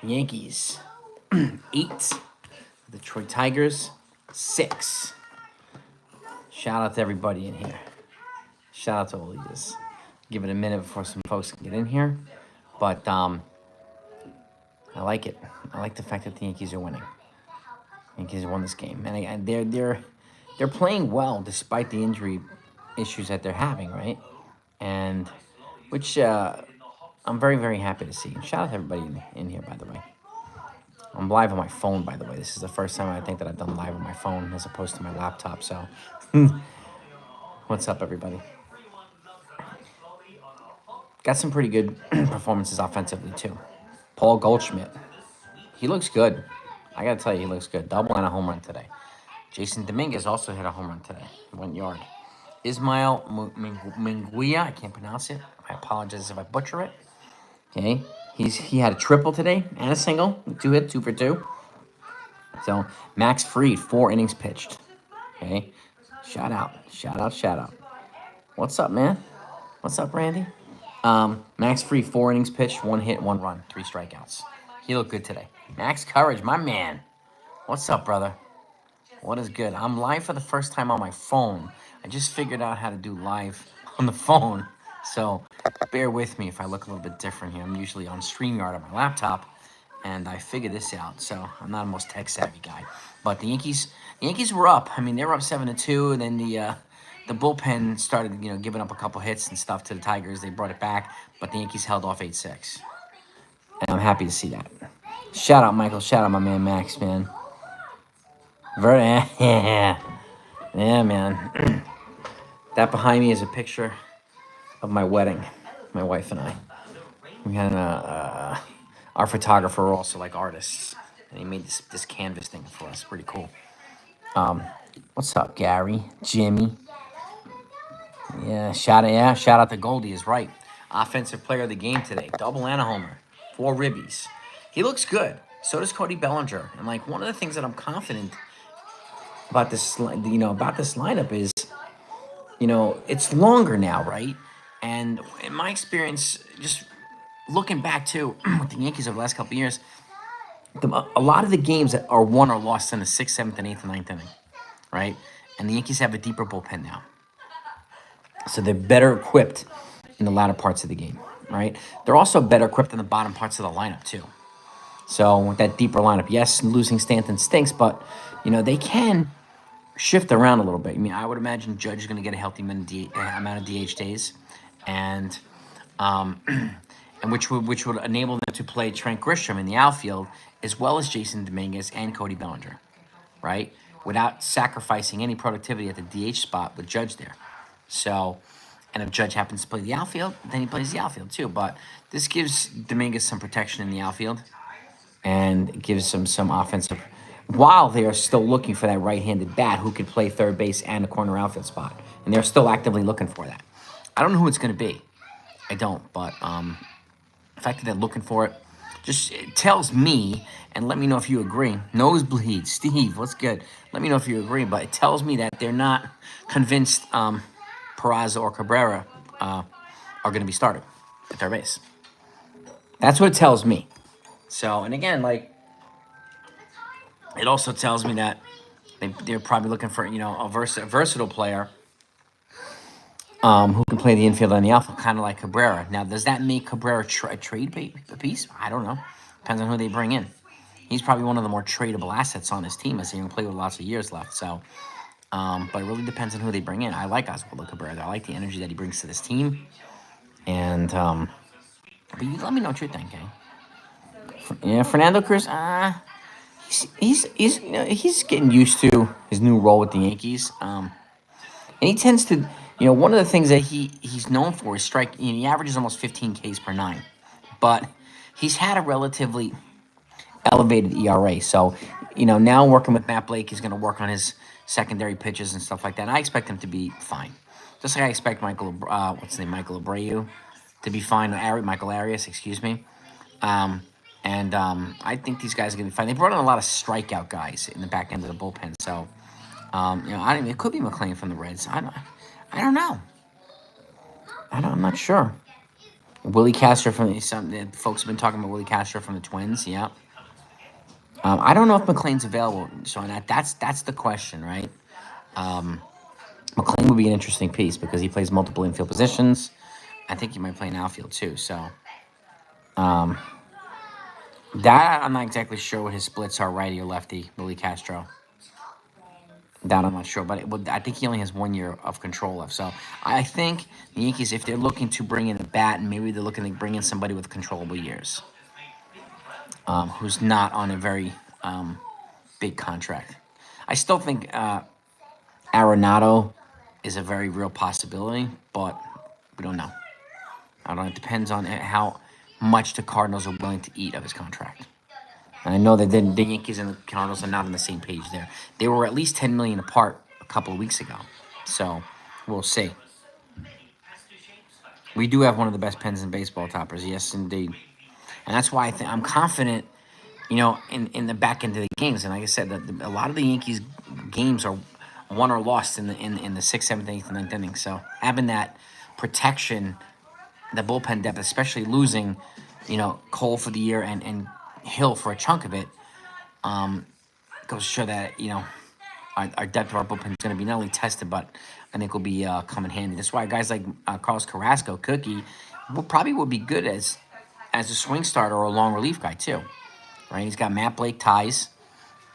Yankees 8, Detroit Tigers 6. Shout out to everybody in here. Shout out to all of these. Give it a minute before some folks can get in here, but I like it. I like the fact that the Yankees are winning. Yankees won this game, and they're playing well despite the injury issues that they're having, right? And which I'm very, very happy to see. And shout out to everybody in here, by the way. I'm live on my phone, by the way. This is the first time I think that I've done live on my phone as opposed to my laptop. So, what's up, everybody? Got some pretty good performances offensively, too. Paul Goldschmidt. He looks good. I got to tell you, he looks good. Double and a home run today. Jason Dominguez also hit a home run today. He went yard. Ismael Minguia, I can't pronounce it. I apologize if I butcher it. Okay. He had a triple today and a single. 2 hit, 2 for 2. So, Max Fried, 4 innings pitched. Okay. Shout out. What's up, man? What's up, Randy? Max Fried, 4 innings pitched, 1 hit, 1 run, 3 strikeouts. He looked good today. Max Courage, my man. What's up, brother? What is good? I'm live for the first time on my phone. I just figured out how to do live on the phone. So bear with me if I look a little bit different here. I'm usually on StreamYard on my laptop, and I figured this out. So I'm not the most tech-savvy guy. But the Yankees were up. I mean, they were up 7-2, and then the bullpen started, giving up a couple hits and stuff to the Tigers. They brought it back, but the Yankees held off 8-6. And I'm happy to see that. Shout out, Michael. Shout out my man, Max, man. Yeah, man. That behind me is a picture of my wedding, my wife and I. We had our photographer also like artists, and he made this canvas thing for us. Pretty cool. What's up, Gary? Jimmy? Yeah, shout out to Goldie is right. Offensive player of the game today. Double and a homer. 4 ribbies. He looks good. So does Cody Bellinger. And like one of the things that I'm confident about this lineup is, it's longer now, right? And in my experience, just looking back too with the Yankees over the last couple of years, a lot of the games that are won or lost in the 6th, 7th, and 8th and 9th inning, right? And the Yankees have a deeper bullpen now. So they're better equipped in the latter parts of the game, right? They're also better equipped in the bottom parts of the lineup too. So with that deeper lineup, yes, losing Stanton stinks, but, they can shift around a little bit. I mean, I would imagine Judge is going to get a healthy amount of DH days, and which would enable them to play Trent Grisham in the outfield as well as Jason Dominguez and Cody Bellinger, right? Without sacrificing any productivity at the DH spot with Judge there. So, and if Judge happens to play the outfield, then he plays the outfield too. But this gives Dominguez some protection in the outfield, and it gives him some offensive, while they are still looking for that right-handed bat who could play third base and a corner outfield spot. And they're still actively looking for that. I don't know who it's going to be. I don't, but the fact that they're looking for it it tells me, and let me know if you agree. Nosebleed, Steve, what's good? Let me know if you agree, but it tells me that they're not convinced Peraza or Cabrera are going to be started at third base. That's what it tells me. So, and again, it also tells me that they're probably looking for, a versatile player who can play the infield and the outfield, kind of like Cabrera. Now, does that make Cabrera a trade piece? I don't know. Depends on who they bring in. He's probably one of the more tradable assets on his team, as he can play with lots of years left. So, but it really depends on who they bring in. I like Oswaldo Cabrera. I like the energy that he brings to this team. And, but you let me know what you think, okay? Yeah, Fernando Cruz, he's getting used to his new role with the Yankees. And he tends to, one of the things that he's known for is strike. He averages almost 15 Ks per 9, but he's had a relatively elevated ERA. So, now working with Matt Blake, he's going to work on his secondary pitches and stuff like that. And I expect him to be fine, just like I expect Michael Abreu to be fine. Michael Arias, excuse me. And I think these guys are going to be fine. They brought in a lot of strikeout guys in the back end of the bullpen. So, it could be McClain from the Reds. I don't know. I'm not sure. Willie Castro from some folks have been talking about Willie Castro from the Twins. Yeah. I don't know if McLean's available, so that's the question, right? McLean would be an interesting piece because he plays multiple infield positions. I think he might play an outfield too. So that I'm not exactly sure what his splits are, righty or lefty. Willie Castro. That I'm not sure, but I think he only has 1 year of control left. So I think the Yankees, if they're looking to bring in a bat, maybe they're looking to bring in somebody with controllable years, who's not on a very big contract. I still think Arenado is a very real possibility, but we don't know. I don't know. It depends on how much the Cardinals are willing to eat of his contract. And I know that the Yankees and the Cardinals are not on the same page there. They were at least $10 million apart a couple of weeks ago, so we'll see. We do have one of the best pens in baseball, Toppers. Yes, indeed. And that's why I'm confident, in the back end of the games. And like I said, a lot of the Yankees games are won or lost in the sixth, seventh, eighth, and ninth inning. So having that protection, the bullpen depth, especially losing, Cole for the year and Hill for a chunk of it, goes to show that our depth of our bullpen is going to be not only tested, but I think will be come in handy. That's why guys like Carlos Carrasco, Cookie, would be good as a swing starter or a long relief guy too, right? He's got Matt Blake ties,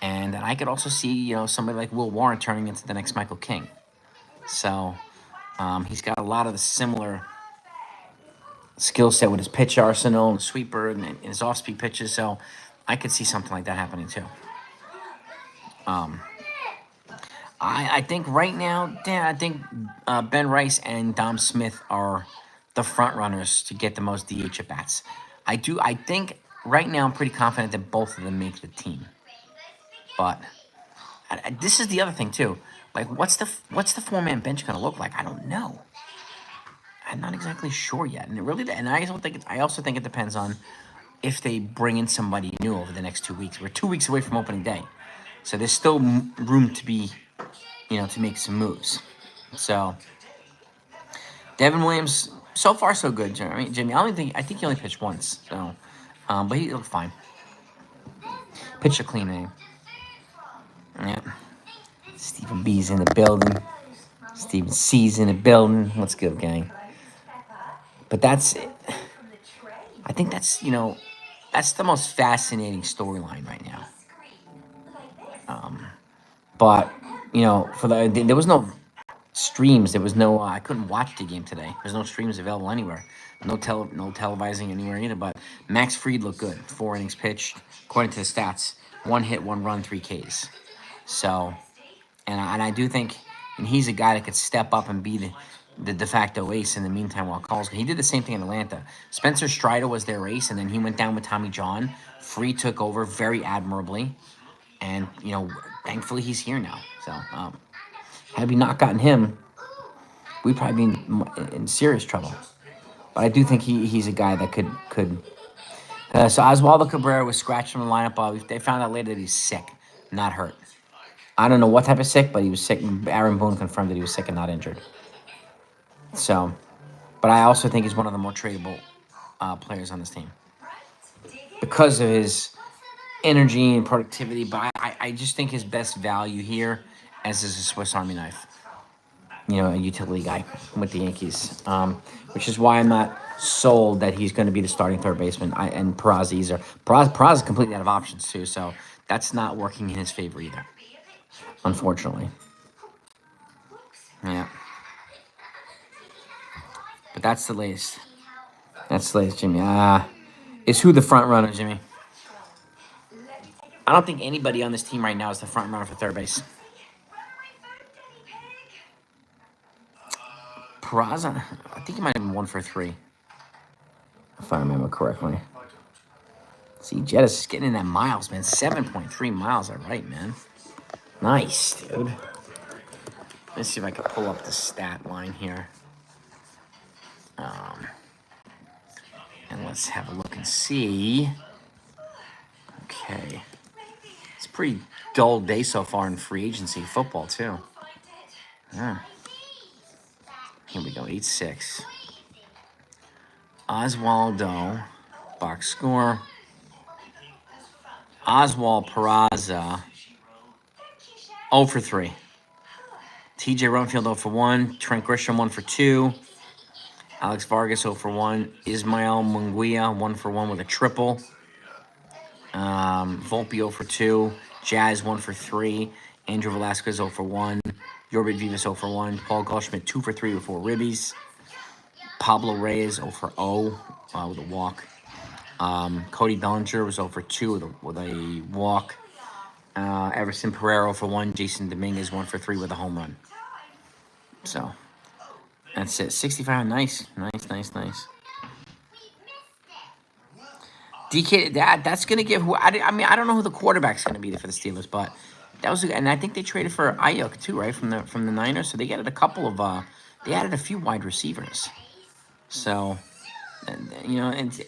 and I could also see somebody like Will Warren turning into the next Michael King. So he's got a lot of the similar skill set with his pitch arsenal and sweeper and his off-speed pitches. So I could see something like that happening too. I think right now, Dan, I think Ben Rice and Dom Smith are the front runners to get the most DH at bats. I think right now I'm pretty confident that both of them make the team. But this is the other thing too. Like, what's the 4-man bench gonna look like? I don't know. I'm not exactly sure yet, and I also think it depends on if they bring in somebody new over the next 2 weeks. We're 2 weeks away from opening day, so there's still room to be, to make some moves. So Devin Williams, so far so good. Jimmy, I think he only pitched once, so but he looked fine. Pitched a clean inning. Yeah. Stephen B's in the building. Stephen C's in the building. What's good, gang? But that's it. I think that's the most fascinating storyline right now. But there was no streams. There was no. I couldn't watch the game today. There's no streams available anywhere. No televising anywhere either. But Max Fried looked good. 4 innings pitched, according to the stats. 1 hit, 1 run, 3 Ks. So, and I do think, and he's a guy that could step up and be the de facto ace in the meantime while calls. He did the same thing in Atlanta. Spencer Strider was their ace, and then he went down with Tommy John. Fried took over very admirably, and thankfully he's here now. So had we not gotten him, we'd probably be in serious trouble. But I do think he's a guy that could. So Oswaldo Cabrera was scratched from the lineup. They found out later that he's sick, not hurt. I don't know what type of sick, but he was sick. Aaron Boone confirmed that he was sick and not injured. So, but I also think he's one of the more tradable players on this team because of his energy and productivity. But I just think his best value here as is a Swiss Army knife. A utility guy with the Yankees, which is why I'm not sold that he's going to be the starting third baseman. And Peraza either. Peraza is completely out of options too, so that's not working in his favor either, unfortunately. Yeah. But that's the latest. Jimmy. Is who the front runner, Jimmy? I don't think anybody on this team right now is the front runner for third base. Peraza, I think he might have been 1 for 3, if I remember correctly. See, Jettis is getting in that miles, man. 7.3 miles, all right, man. Nice, dude. Let's see if I can pull up the stat line here. And let's have a look and see. Okay. It's a pretty dull day so far in free agency football, too. Yeah. Here we go, 8-6. Oswaldo, box score. Oswald Peraza, 0 for 3. TJ Rumfield, 0 for 1. Trent Grisham, 1 for 2. Alex Vargas, 0 for 1. Ismael Munguia, 1 for 1 with a triple. Volpe, 0 for 2. Jazz, 1 for 3. Andrew Velasquez, 0 for 1. Yorbit Vivas, 0 for 1. Paul Goldschmidt, 2 for 3 with 4 ribbies. Pablo Reyes, 0 for 0 with a walk. Cody Bellinger was 0 for 2 with a walk. Everson Pereira for 1. Jason Dominguez 1 for 3 with a home run. So that's it. 65. Nice. DK. That's gonna give who? I mean, I don't know who the quarterback's gonna be for the Steelers, but that was. And I think they traded for Ayuk too, right, from the Niners. So they added a couple of. They added a few wide receivers. So, and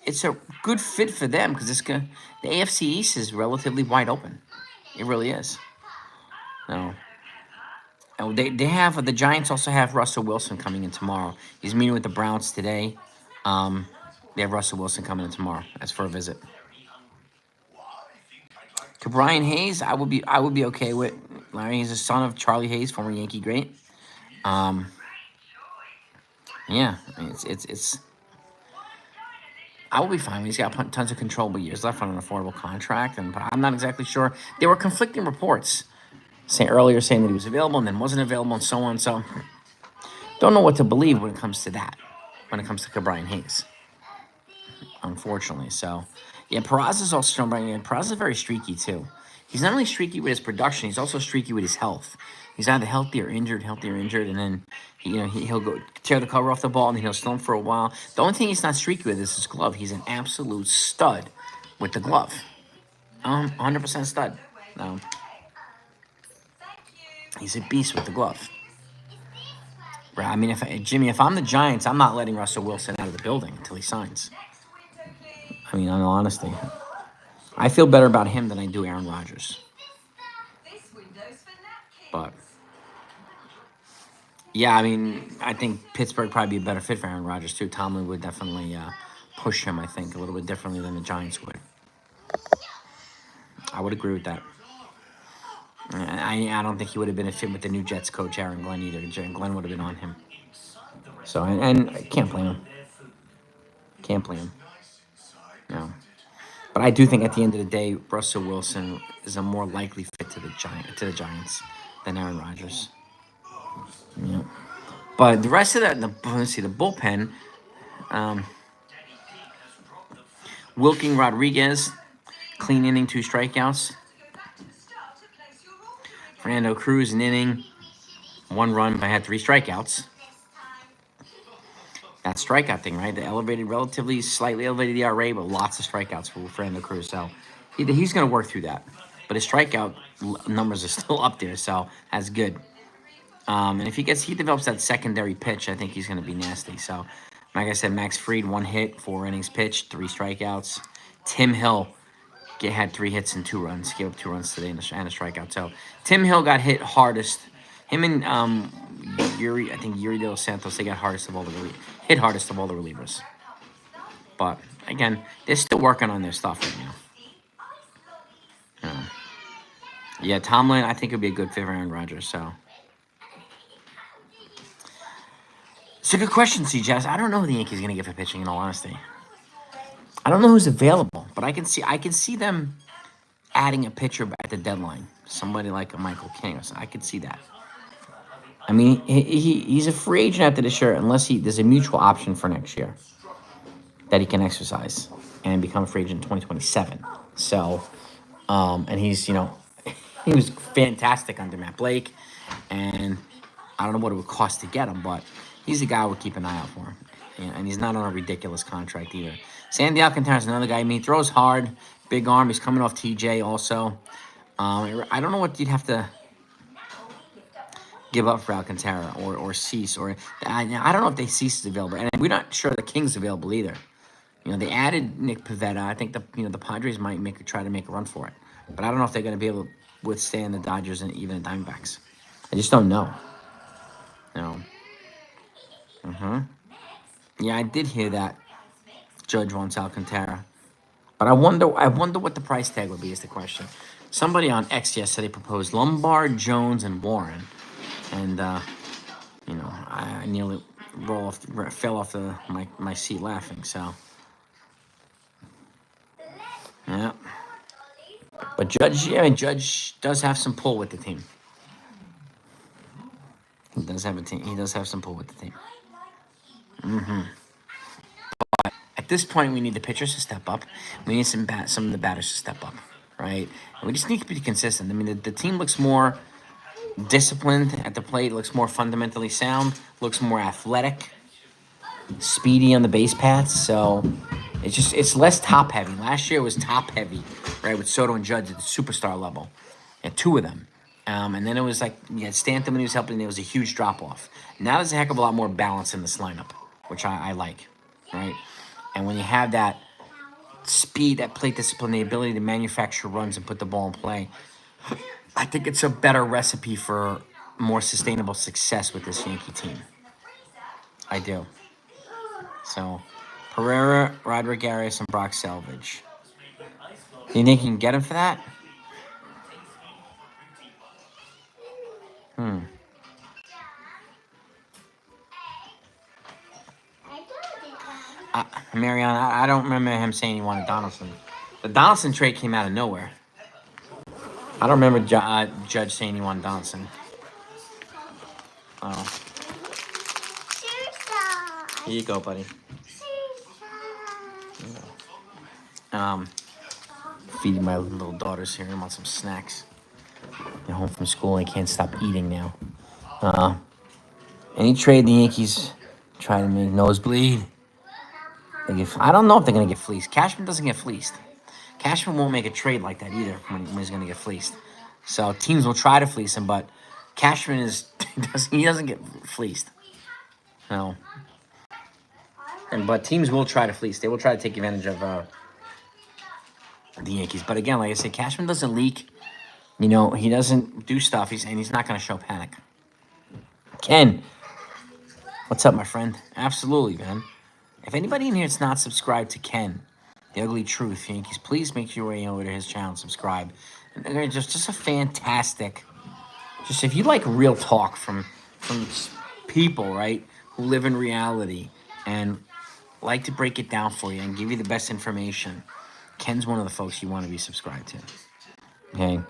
it's a good fit for them because the AFC East is relatively wide open. It really is. No. And they have the Giants also have Russell Wilson coming in tomorrow. He's meeting with the Browns today. They have Russell Wilson coming in tomorrow as for a visit. To Brian Hayes, I would be okay with. Larry, he's the son of Charlie Hayes, former Yankee great. Yeah, I mean, it's. I will be fine. He's got tons of controllable years left on an affordable contract, but I'm not exactly sure. There were conflicting reports earlier saying that he was available and then wasn't available and so on. So, don't know what to believe when it comes to that. When it comes to Brian Hayes, unfortunately. So, yeah, Peraza's also shown. Peraza's very streaky too. He's not only streaky with his production; he's also streaky with his health. He's either healthy or injured, and then he'll go tear the cover off the ball and then he'll slump for a while. The only thing he's not streaky with is his glove. He's an absolute stud with the glove. 100% stud. He's a beast with the glove. I mean, if I'm the Giants, I'm not letting Russell Wilson out of the building until he signs. I mean, in all honesty, I feel better about him than I do Aaron Rodgers. But yeah, I mean, I think Pittsburgh probably be a better fit for Aaron Rodgers too. Tomlin would definitely push him, I think, a little bit differently than the Giants would. I would agree with that. I don't think he would have been a fit with the new Jets coach, Aaron Glenn, either. Glenn would have been on him. So, and I can't blame him. Can't blame him. No. But I do think at the end of the day, Russell Wilson is a more likely fit to the Giants than Aaron Rodgers. Yeah. But the rest of that, let's see, the bullpen, Wilking Rodriguez, clean inning, 2 strikeouts. Fernando Cruz, an inning, 1 run, but had 3 strikeouts. That strikeout thing, right? The slightly elevated ERA, but lots of strikeouts for Fernando Cruz. So he's going to work through that. But his strikeout numbers are still up there, so that's good. And if he develops that secondary pitch, I think he's going to be nasty. So, like I said, Max Fried, 1 hit, 4 innings pitched, 3 strikeouts. Tim Hill had 3 hits and 2 runs. Gave up 2 runs today and a strikeout. So, Tim Hill got hit hardest. Him and Yuri De Los Santos, they got hardest of all the relievers. But again, they're still working on their stuff right now. Yeah, Tomlin, I think would be a good fit for Aaron Rodgers. So. It's a good question, CJ. I don't know who the Yankees are going to get for pitching, in all honesty. I don't know who's available, but I can see them adding a pitcher at the deadline. Somebody like a Michael King or something. I could see that. I mean, he's a free agent after this year unless there's a mutual option for next year that he can exercise and become a free agent in 2027. So, and he's, he was fantastic under Matt Blake, and I don't know what it would cost to get him, but he's a guy I would keep an eye out for. And he's not on a ridiculous contract either. Sandy Alcantara's another guy. I mean, he throws hard, big arm. He's coming off TJ also. I don't know what you'd have to give up for Alcantara or Cease. I don't know if Cease is available. And we're not sure the King's available either. They added Nick Pivetta. I think the Padres might try to make a run for it. But I don't know if they're going to be able to withstand the Dodgers and even the Diamondbacks. I just don't know. No. Yeah, I did hear that Judge wants Alcantara. But I wonder what the price tag would be is the question. Somebody on X yesterday proposed Lombard, Jones, and Warren. And, you know, I nearly fell off my seat laughing, so. Yeah. But Judge does have some pull with the team. He does have a team. He does have some pull with the team. At this point, we need the pitchers to step up. We need some of the batters to step up, right? And we just need to be consistent. I mean, the team looks more disciplined at the plate, looks more fundamentally sound, looks more athletic, speedy on the base paths. So it's less top heavy. Last year it was top heavy, right, with Soto and Judge at the superstar level, and two of them. And then it was like you had Stanton when he was helping. There was a huge drop off. Now there's a heck of a lot more balance in this lineup, which I like, right? And when you have that speed, that plate discipline, the ability to manufacture runs and put the ball in play, I think it's a better recipe for more sustainable success with this Yankee team. I do. So, Pereira, Rodriguez, and Brock Selvage. You think you can get him for that? Marion, I don't remember him saying he wanted Donaldson. The Donaldson trade came out of nowhere. I don't remember Judge saying he wanted Donaldson. Oh. Here you go, buddy. Feeding my little daughters here. I want some snacks. They're home from school and can't stop eating now. Any trade the Yankees try to make nosebleed. I don't know if they're going to get fleeced. Cashman doesn't get fleeced. Cashman won't make a trade like that either when he's going to get fleeced. So teams will try to fleece him, but Cashman he doesn't get fleeced. No. But teams will try to fleece. They will try to take advantage of the Yankees. But again, like I said, Cashman doesn't leak. You know, he doesn't do stuff. He's not going to show panic. Ken, what's up, my friend? Absolutely, man. If anybody in here is not subscribed to Ken, The Ugly Truth, Yankees, please make your way over to his channel and subscribe. And just a fantastic, just if you like real talk from people, right, who live in reality and like to break it down for you and give you the best information, Ken's one of the folks you want to be subscribed to. Okay?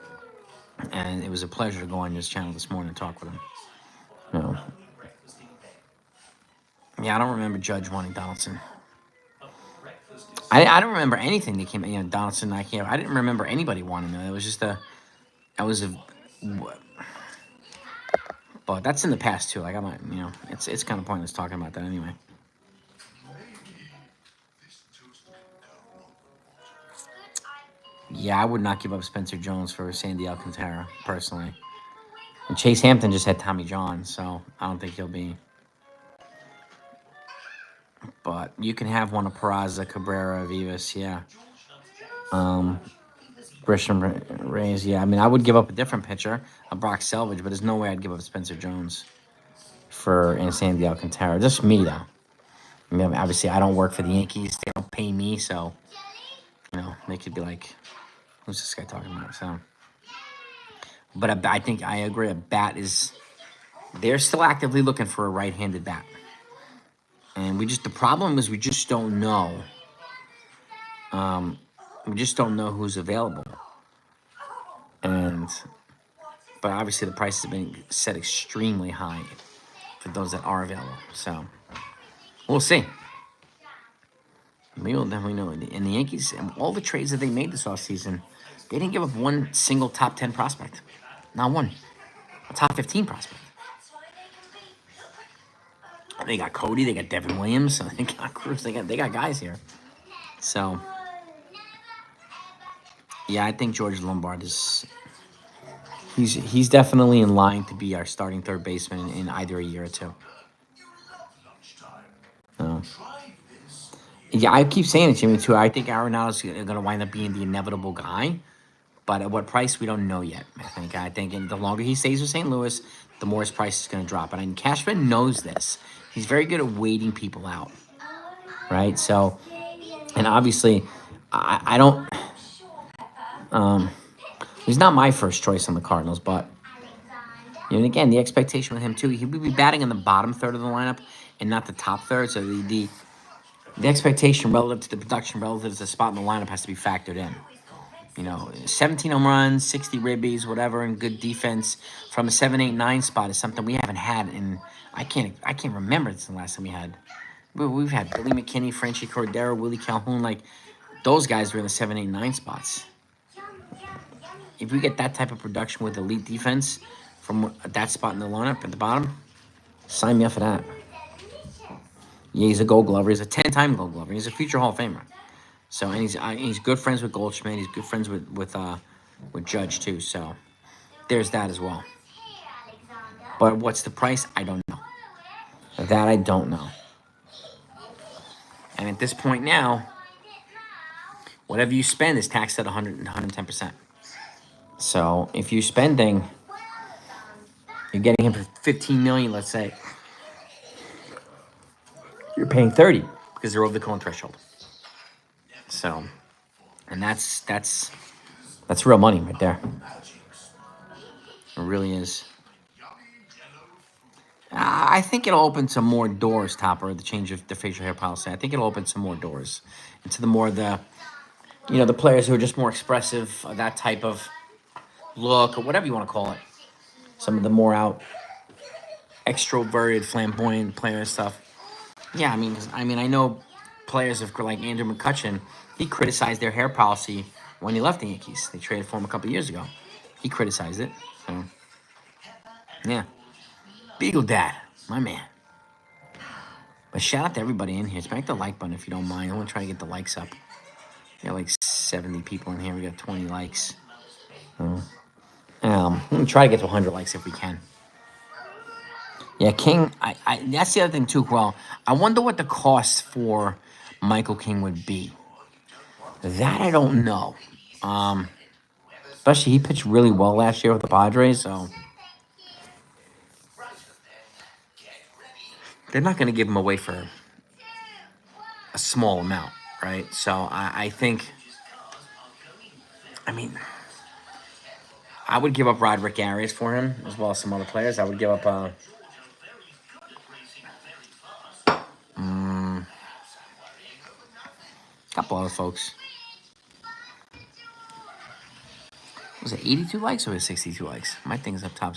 And it was a pleasure to go on his channel this morning and talk with him. You know. Yeah, I don't remember Judge wanting Donaldson. I don't remember anything that came. You know, Donaldson. I didn't remember anybody wanting him. It was just but that's in the past too. Like I'm not, you know, it's kind of pointless talking about that anyway. Yeah, I would not give up Spencer Jones for Sandy Alcantara personally. And Chase Hampton just had Tommy John, so I don't think he'll be. But you can have one of Peraza, Cabrera, Vivas, yeah. Grisham, Reyes, yeah. I mean, I would give up a different pitcher, a Brock Selvage, but there's no way I'd give up Spencer Jones for Sandy Alcantara. Just me, though. I mean, obviously, I don't work for the Yankees. They don't pay me, so, you know, they could be like, who's this guy talking about? So, but I think I agree. A bat is, they're still actively looking for a right-handed bat. And the problem is we just don't know. We just don't know who's available. But obviously the price has been set extremely high for those that are available. So, we'll see. We will definitely know. And the Yankees, and all the trades that they made this offseason, they didn't give up one single top 10 prospect. Not one. A top 15 prospect. They got Cody, they got Devin Williams, they got Cruz, they got guys here. So, yeah, I think George Lombard is he's definitely in line to be our starting third baseman in either a year or two. Yeah, I keep saying it, Jimmy, too. I think Arenado's going to wind up being the inevitable guy. But at what price, we don't know yet. I think the longer he stays with St. Louis, the more his price is going to drop. And Cashman knows this. He's very good at waiting people out, right? So And obviously, I don't. He's not my first choice on the Cardinals, but and again, the expectation with him too, he would be batting in the bottom third of the lineup and not the top third. So the expectation relative to the production, relative to the spot in the lineup, has to be factored in. 17 home runs, 60 ribbies, whatever, and good defense from a 7, 8, 9 spot is something we haven't had in. I can't remember since the last time we had. We've had Billy McKinney, Frenchie Cordero, Willie Calhoun, like those guys were in the 7, 8, 9 spots. If we get that type of production with elite defense from that spot in the lineup at the bottom, sign me up for that. Yeah, he's a Gold Glover. He's a 10-time Gold Glover. He's a future Hall of Famer. So, and he's good friends with Goldschmidt. He's good friends with Judge too. So, there's that as well. But what's the price? I don't know. That I don't know. And at this point now, whatever you spend is taxed at 100, 110%. So, if you're spending, you're getting him for $15 million, let's say, you're paying 30 because they're over the Cohen threshold. So, and that's real money right there. It really is. I think it'll open some more doors, Topper, the change of the facial hair policy. I think it'll open some more doors into the players who are just more expressive, that type of look, or whatever you want to call it. Some of the more extroverted, flamboyant player stuff. Yeah, I know players like Andrew McCutchen, he criticized their hair policy when he left the Yankees. They traded for him a couple of years ago. He criticized it. So, yeah. Beagle Dad, my man. But shout out to everybody in here. Smack the like button if you don't mind. I want to try to get the likes up. We got like 70 people in here. We got 20 likes. I'm going to try to get to 100 likes if we can. Yeah, King, that's the other thing too, Well, I wonder what the cost for Michael King would be. That I don't know. Especially he pitched really well last year with the Padres, so they're not going to give him away for a small amount, right? So I think, I would give up Roderick Arias for him, as well as some other players. I would give up a couple other folks. Was it 82 likes or was it 62 likes? My thing's up top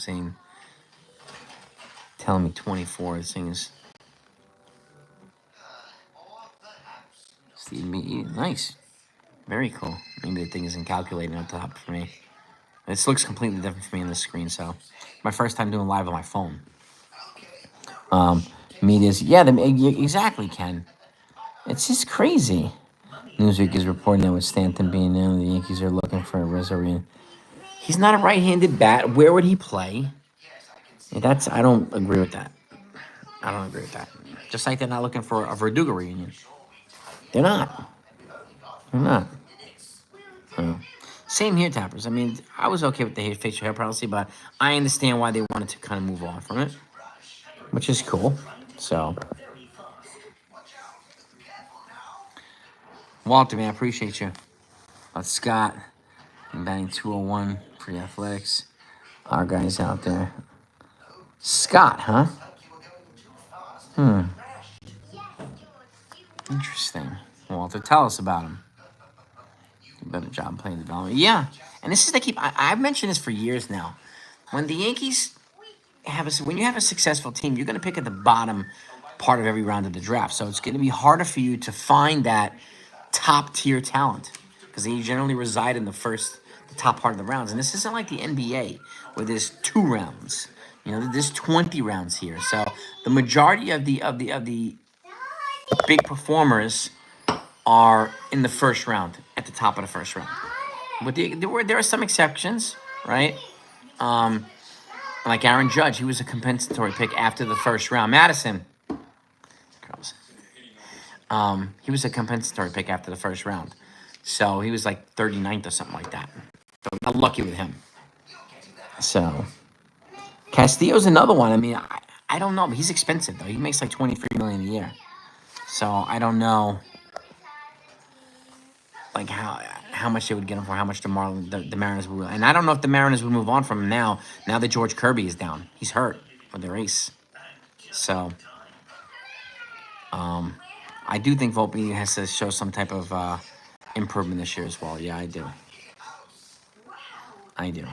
telling me 24. This thing is Steve Me. Nice. Very cool. Maybe the thing isn't calculating up top for me. This looks completely different for me on the screen, so my first time doing live on my phone. Media's, exactly, Ken. It's just crazy. Newsweek is reporting that with Stanton being in, the Yankees are looking for a Rivalry. He's not a right-handed bat. Where would he play? I don't agree with that. Just like they're not looking for a Verdugo reunion. They're not. Same here, Tappers. I was okay with the facial hair policy, but I understand why they wanted to kind of move on from it, which is cool. So, Walter, man, I appreciate you. Scott, batting 201 for the Athletics. Our guys out there. Scott, huh? Interesting. Walter, tell us about him. Better job playing development. Yeah, and this is I've mentioned this for years now. When the Yankees when you have a successful team, you're going to pick at the bottom part of every round of the draft. So it's going to be harder for you to find that top tier talent because they generally reside in the top part of the rounds. And this isn't like the NBA where there's 2 rounds. There's 20 rounds here. So the majority of the big performers are in the first round, at the top of the first round. But there are some exceptions, right? Like Aaron Judge, he was a compensatory pick after the first round. Madison, he was a compensatory pick after the first round. So he was like 39th or something like that. So I'm lucky with him. So Castillo's another one. I don't know, but he's expensive though. He makes like $23 million a year. So I don't know. like how much they would get him for, how much the Mariners would, and I don't know if the Mariners would move on from him now. Now that George Kirby is down, he's hurt with their ace. So, I do think Volpe has to show some type of improvement this year as well. Yeah, I do. I do.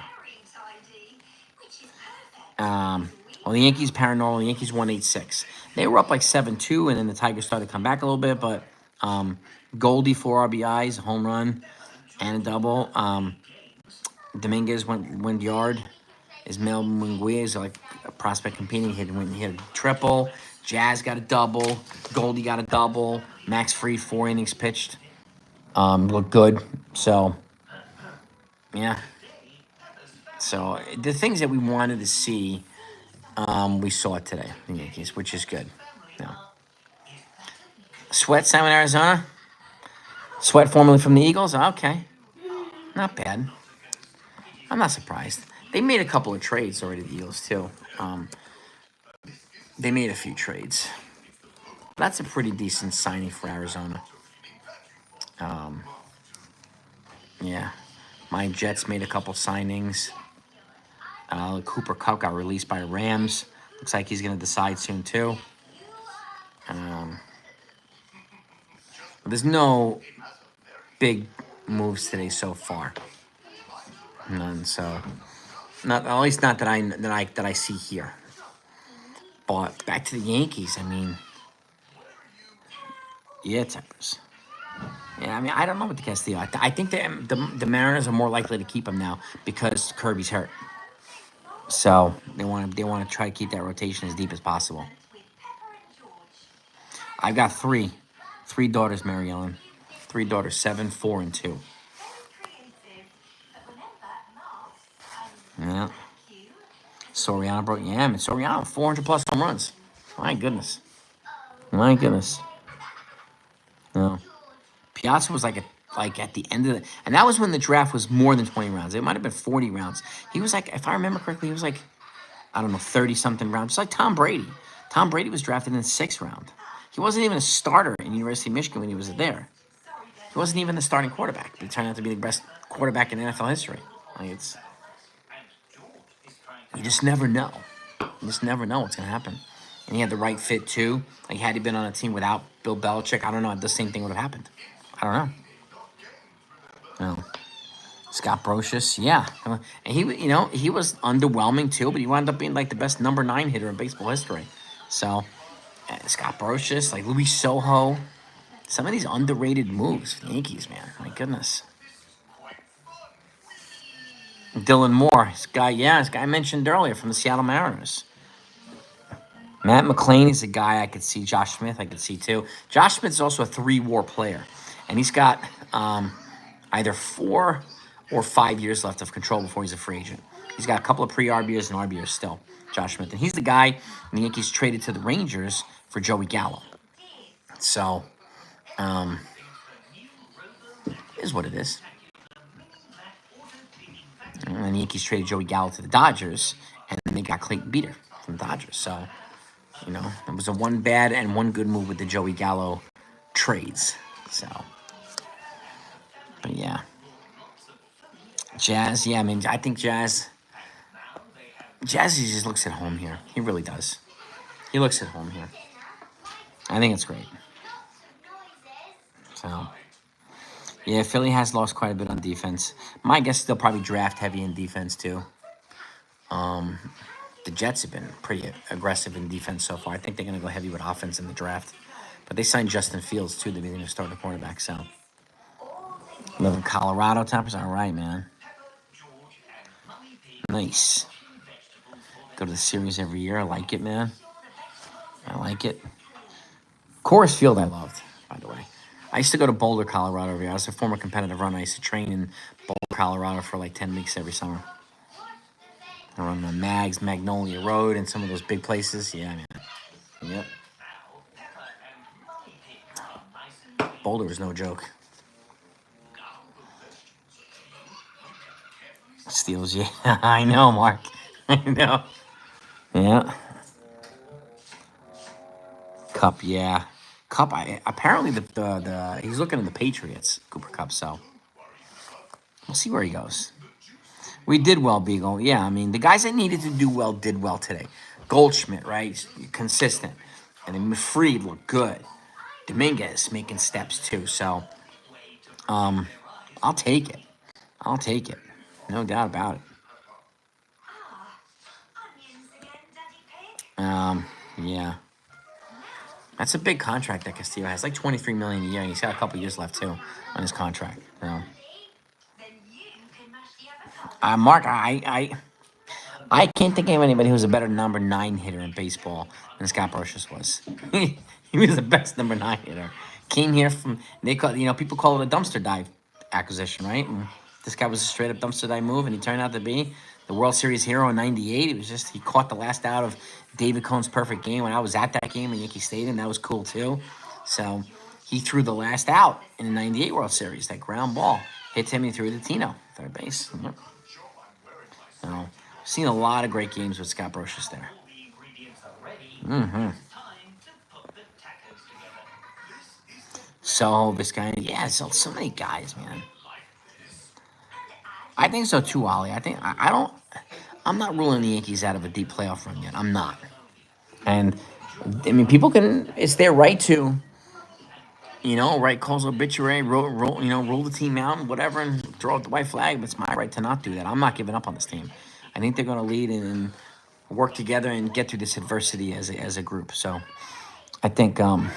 Well, the Yankees paranormal. The Yankees won 8-6. They were up like 7-2, and then the Tigers started to come back a little bit. But Goldie 4 RBIs, a home run, and a double. Dominguez went yard. Ismael Munguia is like a prospect competing. He hit a triple. Jazz got a double. Goldie got a double. Max Fried 4 innings pitched. Looked good. So, yeah. So the things that we wanted to see, we saw it today, the Yankees, which is good. Yeah. Sweat, Simon, Arizona. Sweat, formerly from the Eagles. Okay, not bad. I'm not surprised. They made a couple of trades already, the Eagles, too. They made a few trades. That's a pretty decent signing for Arizona. Yeah. My Jets made a couple signings. Cooper Kupp got released by Rams. Looks like he's going to decide soon, too. There's no big moves today so far. None, so... Not, at least not that I see here. But back to the Yankees. I mean, yeah, Tempers. Yeah, I mean, I don't know what the Castillo. I think the Mariners are more likely to keep him now because Kirby's hurt. So they want to try to keep that rotation as deep as possible. I've got three daughters, Mary Ellen. 3 daughters, 7, 4, and 2. Yeah. Soriano broke. Yeah, man. Soriano, 400 plus home runs. My goodness. My goodness. No. Piazza was like at the end of the, and that was when the draft was more than 20 rounds. It might have been 40 rounds. He was like, if I remember correctly, he was like, I don't know, 30 something rounds. Just like Tom Brady. Tom Brady was drafted in the 6th round. He wasn't even a starter in University of Michigan when he was there. He wasn't even the starting quarterback. But he turned out to be the best quarterback in NFL history. Like it's. You just never know. You just never know what's going to happen. And he had the right fit, too. Like, had he been on a team without Bill Belichick, I don't know, the same thing would have happened. I don't know. No. Scott Brocious, yeah. And he was underwhelming, too, but he wound up being, like, the best number 9 hitter in baseball history. So, Scott Brocious, like Luis Soho. Some of these underrated moves for the Yankees, man. My goodness. Dylan Moore, this guy I mentioned earlier from the Seattle Mariners. Matt McClain is a guy I could see. Josh Smith I could see too. Josh Smith is also a 3-WAR player, and he's got either 4 or 5 years left of control before he's a free agent. He's got a couple of pre-RBs and RBs still, Josh Smith, and he's the guy the Yankees traded to the Rangers for Joey Gallo. So, is what it is. And the Yankees traded Joey Gallo to the Dodgers, and then they got Clayton Beeter from the Dodgers. So, it was a 1 bad and 1 good move with the Joey Gallo trades. So, but yeah. Jazz, yeah, I mean, I think Jazz just looks at home here. He really does. He looks at home here. I think it's great. So... yeah, Philly has lost quite a bit on defense. My guess is they'll probably draft heavy in defense, too. The Jets have been pretty aggressive in defense so far. I think they're going to go heavy with offense in the draft. But they signed Justin Fields, too, to be the starting quarterback. So, live in Colorado, Toppers. All right, man. Nice. Go to the series every year. I like it, man. I like it. Coors Field I loved, by the way. I used to go to Boulder, Colorado every year. I was a former competitive runner. I used to train in Boulder, Colorado for like 10 weeks every summer. I run the Magnolia Road, and some of those big places. Yeah, man. Yep. Boulder was no joke. Steals, yeah. I know, Mark. I know. Yeah. Cup, yeah. Cup. Apparently the he's looking at the Patriots, Cooper Cup. So we'll see where he goes. We did well, Beagle. Yeah, I mean the guys that needed to do well did well today. Goldschmidt, right, consistent, and then Fried looked good. Dominguez making steps too. So I'll take it. I'll take it. No doubt about it. Yeah. That's a big contract that Castillo has. Like $23 million a year, and he's got a couple years left too on his contract. Mark, I can't think of anybody who's a better number 9 hitter in baseball than Scott Brocious was. He was the best number 9 hitter. Came here from people call it a dumpster dive acquisition, right? And this guy was a straight up dumpster dive move, and he turned out to be the World Series hero in '98. It was just he caught the last out of David Cohn's perfect game when I was at that game in Yankee Stadium. That was cool too. So he threw the last out in the '98 World Series. That ground ball hit Timmy through the Tino, third base. Yep. So seen a lot of great games with Scott Brocious there. So this guy, yeah, so many guys, man. I think so too, Ollie. I'm not ruling the Yankees out of a deep playoff run yet. I'm not. And I mean, people it's their right to, write calls obituary, roll the team out and whatever, and throw out the white flag. But it's my right to not do that. I'm not giving up on this team. I think they're going to lead and work together and get through this adversity as a group. So I think I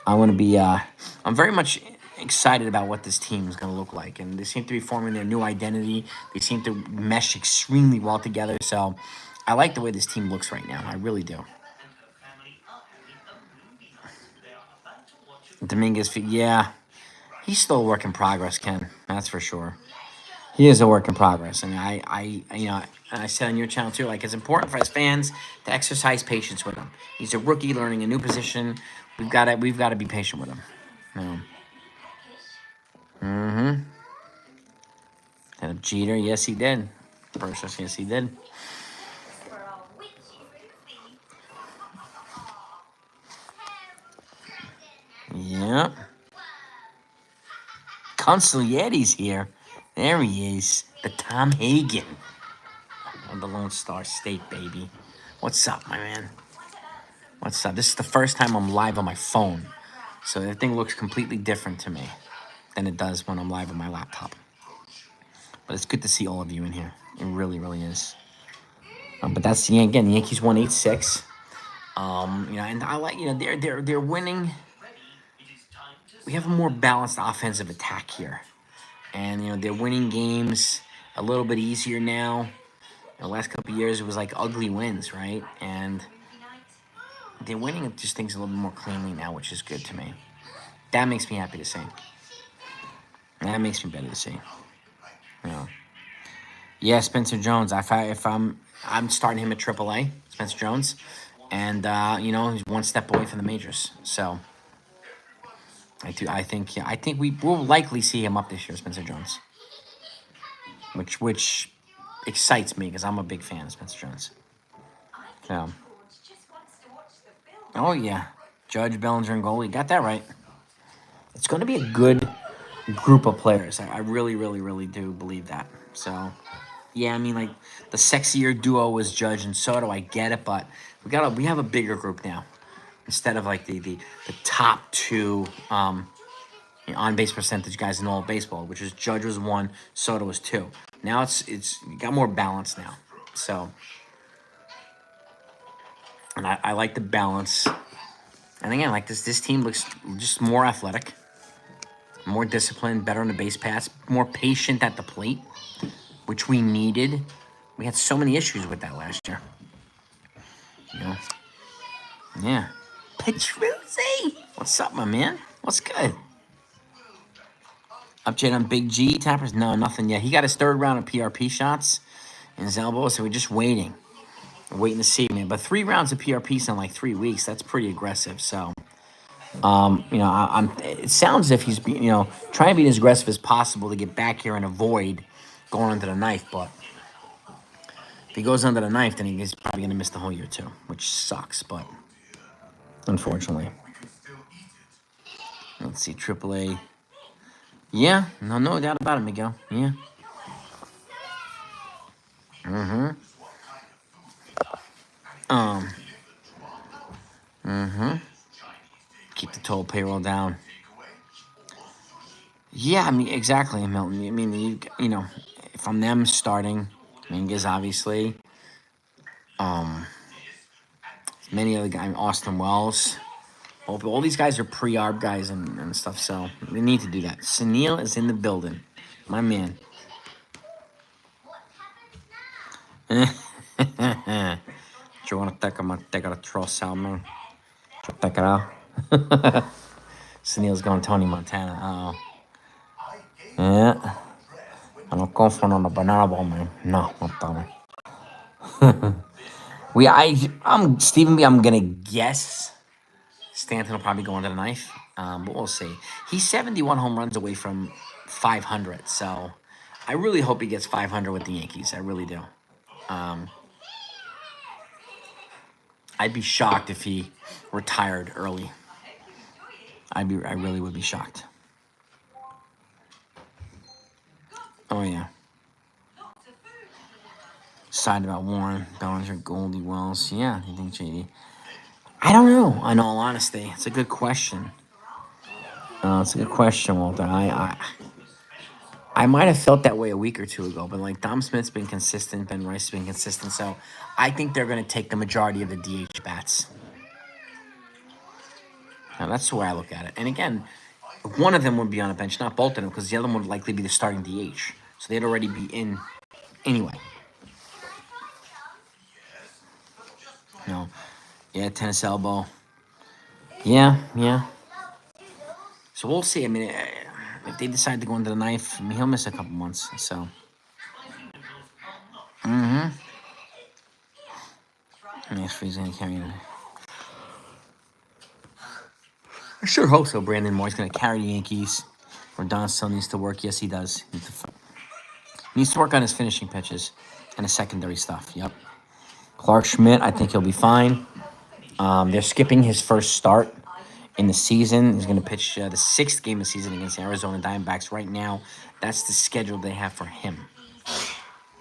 want to be. I'm very much excited about what this team is going to look like, and they seem to be forming their new identity. They seem to mesh extremely well together. So I like the way this team looks right now. I really do. Dominguez, yeah, he's still a work in progress, Ken. That's for sure. He is a work in progress, and I said on your channel too, like it's important for us fans to exercise patience with him. He's a rookie learning a new position. We've got to be patient with him. And Jeter, yes he did. Versus, yes he did. Yep. Consiglietti's here. There he is. The Tom Hagen of the Lone Star State, baby. What's up, my man? What's up? This is the first time I'm live on my phone. So the thing looks completely different to me than it does when I'm live on my laptop. But it's good to see all of you in here. It really, really is. But that's again, the Yankees won 8-6. And I like, they're winning. We have a more balanced offensive attack here. And, they're winning games a little bit easier now. The last couple of years, it was like ugly wins, right? And they're winning just things a little bit more cleanly now, which is good to me. That makes me happy to see. That makes me better to see. Yeah, Spencer Jones. If I'm starting him at AAA, Spencer Jones, and he's one step away from the majors. So I think we will likely see him up this year, Spencer Jones, which excites me because I'm a big fan of Spencer Jones. So, oh yeah, Judge, Bellinger, and goalie, got that right. It's going to be a good group of players. I really, really, really do believe that. So, yeah, I mean, like the sexier duo was Judge and Soto. I get it, but we have a bigger group now instead of like the top two on base percentage guys in all of baseball, which is Judge was 1, Soto was 2. Now it's got more balance now. So, and I like the balance. And again, like this team looks just more athletic, more disciplined, better on the base paths, more patient at the plate, which we needed. We had so many issues with that last year. Yeah. Petruzzi! What's up, my man? What's good? Update on Big G tappers? No, nothing yet. He got his third round of PRP shots in his elbow, so we're just waiting. We're waiting to see, man. But 3 rounds of PRPs in like 3 weeks, that's pretty aggressive. So, it sounds as if he's, trying to be as aggressive as possible to get back here and avoid going under the knife. But if he goes under the knife, then he's probably going to miss the whole year too, which sucks, but unfortunately. Let's see, AAA. Yeah, no doubt about it, Miguel. Yeah. Mm-hmm. Um. Mm-hmm. Keep the total payroll down. Yeah, I mean, exactly, Milton. I mean, you know, if I'm them starting, Mingus, obviously. Um, many other guys, Austin Wells. All these guys are pre-arb guys and stuff, so they need to do that. Sunil is in the building. My man. Do you want to take a tross out, man? Take it out. Sunil's going Tony Montana. Uh-oh. Yeah. I don't go for on the banana ball, man. No, not that one. I'm Stephen B. I'm gonna guess Stanton will probably go under the knife, but we'll see. He's 71 home runs away from 500, so I really hope he gets 500 with the Yankees. I really do. Um, I'd be shocked if he retired early. I really would be shocked. Oh yeah. Side about Warren, Bellinger, Goldie, Wells. Yeah, I think JD. I don't know. In all honesty, it's a good question. It's a good question, Walter. I might have felt that way a week or two ago, but like Dom Smith's been consistent, Ben Rice has been consistent, so I think they're going to take the majority of the DH bats. Now that's the way I look at it. And again, one of them would be on a bench, not both of them, because the other one would likely be the starting DH, so they'd already be in anyway. No, yeah, tennis elbow. Yeah. So we'll see. I mean, if they decide to go into the knife, I mean, he'll miss a couple months. So. Mm-hmm. Nice freezing carrying it. I sure hope so. Brandon Moore's going to carry the Yankees. Or Don still needs to work. Yes, he does. Needs to work on his finishing pitches and his secondary stuff. Yep. Clark Schmidt, I think he'll be fine. They're skipping his first start in the season. He's going to pitch the 6th game of the season against the Arizona Diamondbacks right now. That's the schedule they have for him.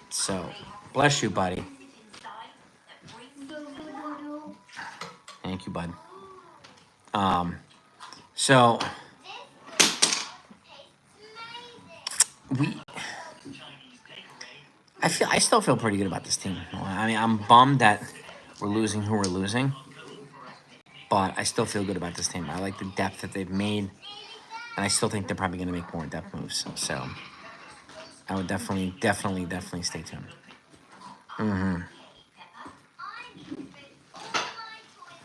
So, bless you, buddy. Thank you, bud. So I still feel pretty good about this team. I mean, I'm bummed that we're losing who we're losing, but I still feel good about this team. I like the depth that they've made, and I still think they're probably going to make more depth moves. So I would definitely stay tuned. Mm-hmm.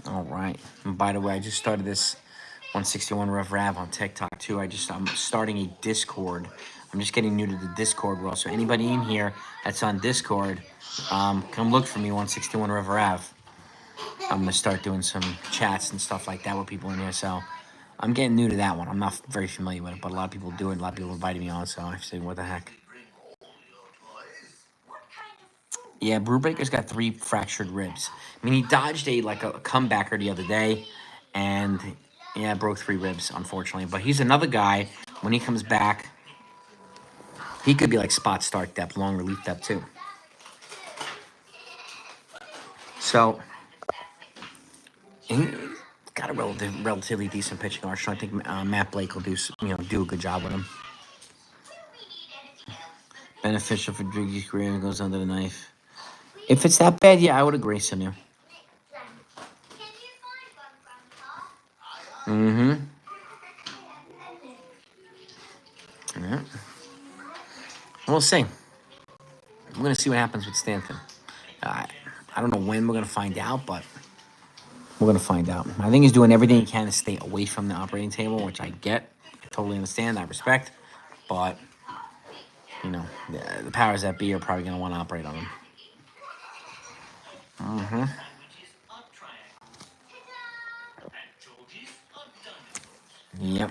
All right. And by the way, I just started this 161 Rev Rav on TikTok too. I'm starting a Discord. I'm just getting new to the Discord world. So anybody in here that's on Discord, come look for me 161 Rev Rav. I'm gonna start doing some chats and stuff like that with people in here. So I'm getting new to that one. I'm not very familiar with it, but a lot of people do it. A lot of people invited me on. So I say, what the heck? Yeah, Brubaker's got 3 fractured ribs. I mean, he dodged a comebacker the other day, and yeah, broke 3 ribs, unfortunately. But he's another guy. When he comes back, he could be like spot start depth, long relief depth too. So he got a relatively decent pitching arsenal. I think Matt Blake will do a good job with him. Beneficial for Driggy's career, goes under the knife. If it's that bad, yeah, I would agree, Sunil. Mm-hmm. Yeah. We'll see. We're going to see what happens with Stanton. I don't know when we're going to find out, but we're going to find out. I think he's doing everything he can to stay away from the operating table, which I get. I totally understand. I respect. But, the powers that be are probably going to want to operate on him. Mm-hmm. Yep.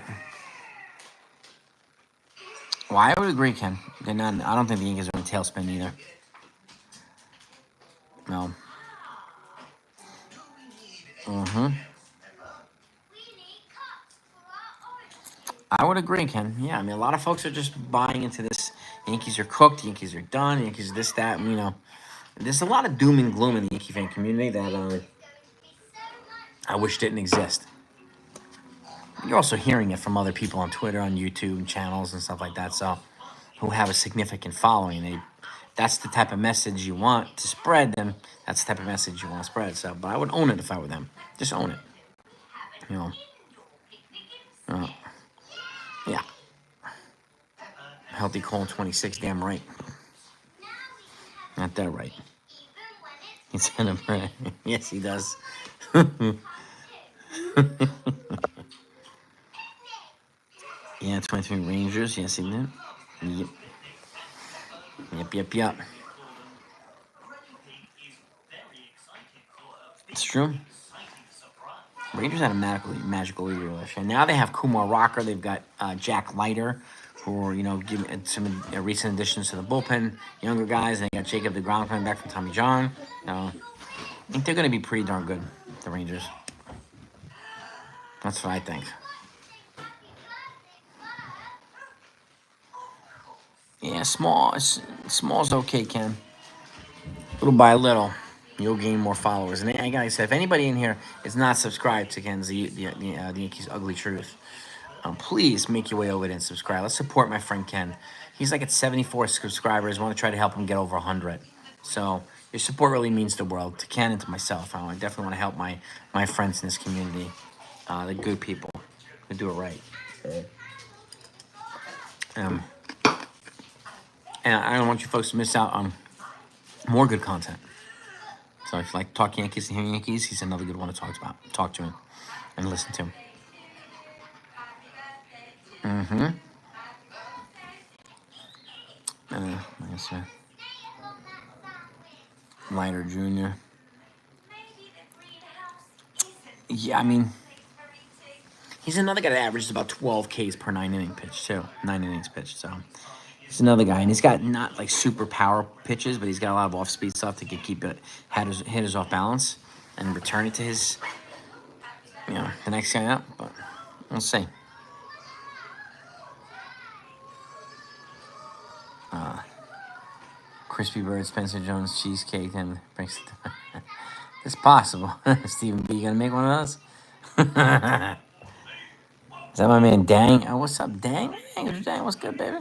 Well, I would agree, Ken. I don't think the Yankees are in a tailspin either. No. Mm-hmm. I would agree, Ken. Yeah, I mean, a lot of folks are just buying into this. Yankees are cooked. Yankees are done. Yankees this, that. You know, there's a lot of doom and gloom in the Yankee fan community that I wish didn't exist. You're also hearing it from other people on Twitter, on YouTube channels and stuff like that. So, who have a significant following. That's the type of message you want to spread. Then that's the type of message you want to spread. So, but I would own it if I were them. Just own it. You know. Yeah. Healthy colon 26. Damn right. Not that right. He's in a prayer. Yes, he does. Yeah, 23 Rangers. Yes, he did. Yep. It's true. Rangers had a magical year last year. Now they have Kumar Rocker. They've got Jack Leiter, who are, giving some recent additions to the bullpen. Younger guys. And they got Jacob deGrom coming back from Tommy John. I think they're going to be pretty darn good, the Rangers. That's what I think. Yeah, small's okay, Ken. Little by little, you'll gain more followers. And like I said, if anybody in here is not subscribed to Ken's the Yankees Ugly Truth, please make your way over there and subscribe. Let's support my friend Ken. He's like at 74 subscribers. I want to try to help him get over 100. So your support really means the world to Ken and to myself. I definitely want to help my friends in this community, the good people who do it right. And I don't want you folks to miss out on more good content. So if you like to talk Yankees and hear Yankees, he's another good one to talk to him and listen to him. Like I said, Leiter Jr. Yeah, I mean, he's another guy that averages about 12 Ks per 9-inning pitch, too. 9 innings pitched, so he's another guy. And he's got not like super power pitches, but he's got a lot of off-speed stuff to keep hitters off balance and return it to his, the next guy up. But we'll see. Crispy Bird, Spencer Jones, cheesecake, and breaks it. It's possible. Stephen B, you gonna make one of those? Is that my man Dang? Oh, what's up, Dang? Dang, what's good, baby?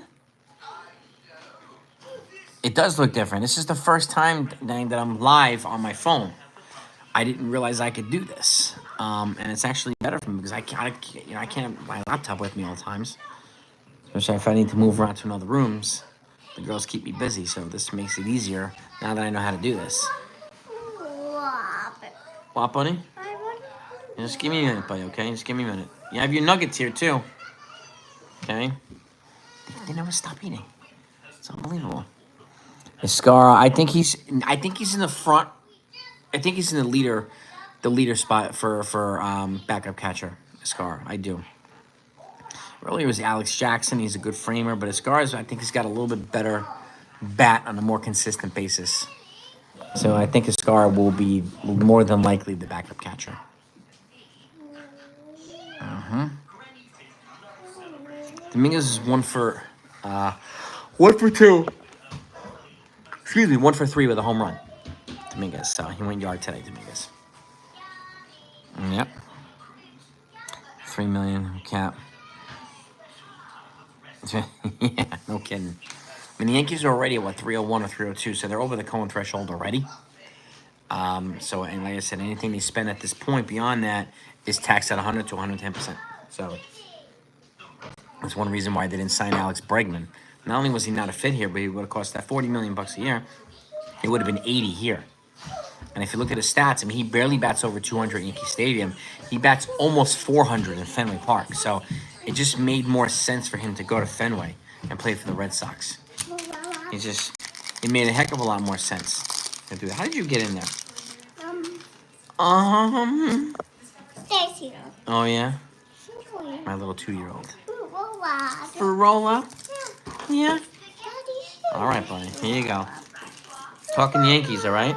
It does look different. This is the first time, Dang, that I'm live on my phone. I didn't realize I could do this, and it's actually better for me because I can't have my laptop with me all the times. Especially if I need to move around to other rooms. The girls keep me busy, so this makes it easier now that I know how to do this. What, buddy? Just give me a minute, buddy, okay? Just give me a minute. You have your nuggets here, too. Okay? They never stop eating. It's unbelievable. Escara, I think he's in the front. I think he's in the leader spot for backup catcher. Escara, I do. Earlier was Alex Jackson. He's a good framer, but Escara, I think he's got a little bit better bat on a more consistent basis. So I think Escara will be more than likely the backup catcher. Dominguez is 1 for 2. Excuse me, 1 for 3 with a home run. Dominguez, so he went yard today, Dominguez. Yep. $3 million cap. Yeah, no kidding. I mean, the Yankees are already at 301 or 302, so they're over the Cohen threshold already. So, and like I said, anything they spend at this point beyond that is taxed at 100 to 110%. So that's one reason why they didn't sign Alex Bregman. Not only was he not a fit here, but he would have cost that $40 million a year. It would have been 80 here. And if you look at his stats, I mean, he barely bats over 200 at Yankee Stadium. He bats almost 400 in Fenway Park. So it just made more sense for him to go to Fenway and play for the Red Sox. It made a heck of a lot more sense to do that. How did you get in there? Oh, yeah? My little 2-year-old. For roll up? Yeah. All right, buddy. Here you go. Talking Yankees, all right?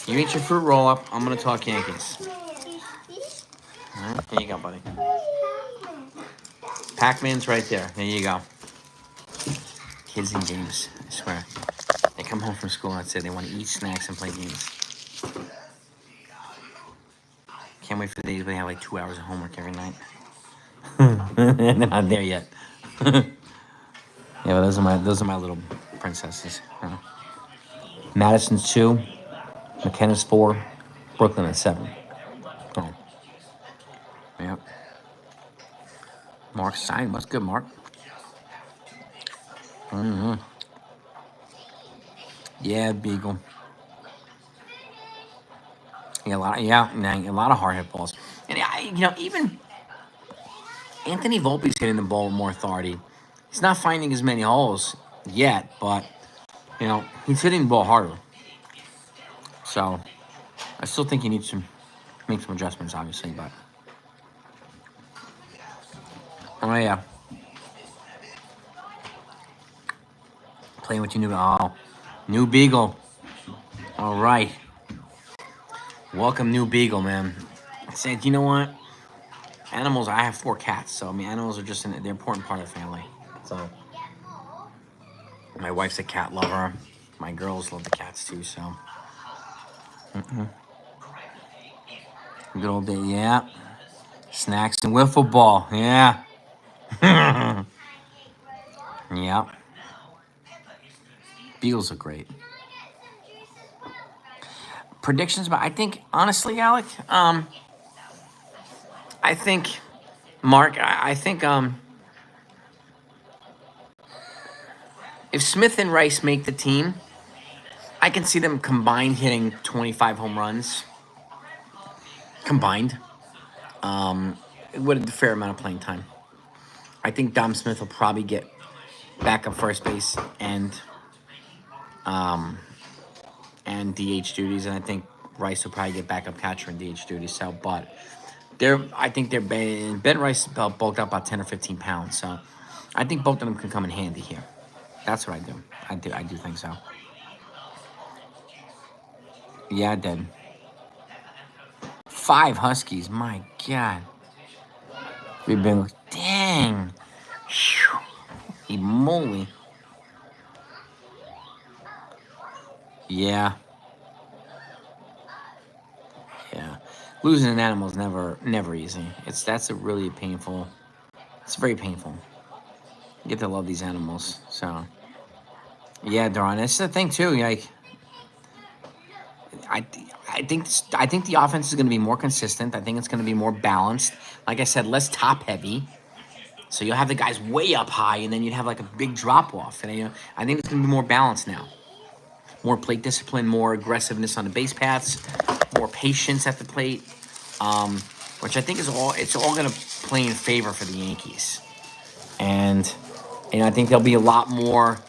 You eat your fruit roll up. I'm going to talk Yankees. All right, here you go, buddy. Pac-Man's right there. There you go. Kids and games, I swear. They come home from school and say they want to eat snacks and play games. Can't wait for the days where they have like 2 hours of homework every night. And they're not there yet. Yeah, but those are my little princesses. Madison's 2, McKenna's 4, Brooklyn at 7. Oh. Yep. Mark's sign. What's good, Mark? Yeah, Beagle. Yeah, a lot of hard hit balls. And even Anthony Volpe's hitting the ball with more authority. He's not finding as many holes yet, but he's hitting the ball harder. So I still think he needs to make some adjustments, obviously, but oh yeah. Playing with your new Beagle. All right. Welcome, new Beagle, man. I said, you know what? Animals, I have 4 cats, so animals are just they're an important part of the family. So my wife's a cat lover. My girls love the cats too, so. Good old day, yeah. Snacks and wiffle ball, yeah. Yeah. Beagles are great. Predictions, but I think, honestly, Alec, I think, Mark, I think, if Smith and Rice make the team, I can see them combined hitting 25 home runs. Combined. With a fair amount of playing time. I think Dom Smith will probably get back up first base and DH duties, and I think Rice will probably get back up catcher and DH duties. So, but I think Ben Rice bulked up about 10 or 15 pounds, so I think both of them can come in handy here. That's what I do. I do think so. Yeah, I did. 5 Huskies. My God. We've been dang. Holy moly. Yeah. Yeah. Losing an animal is never easy. That's a really painful. It's very painful. You get to love these animals. So yeah, Daron. That's the thing too. Like I think the offense is going to be more consistent. I think it's going to be more balanced. Like I said, less top heavy. So you'll have the guys way up high, and then you'd have like a big drop off. And I think it's going to be more balanced now. More plate discipline, more aggressiveness on the base paths, more patience at the plate, which I think it's all going to play in favor for the Yankees. And I think there'll be a lot more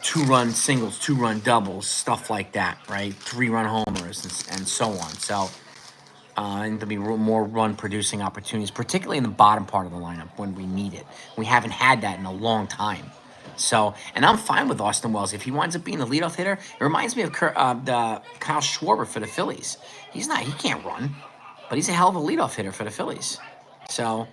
2-run singles, 2-run doubles, stuff like that, right? 3-run homers and so on. So and there'll be more run-producing opportunities, particularly in the bottom part of the lineup when we need it. We haven't had that in a long time. So, and I'm fine with Austin Wells. If he winds up being the leadoff hitter, it reminds me of the Kyle Schwarber for the Phillies. He can't run, but he's a hell of a leadoff hitter for the Phillies. So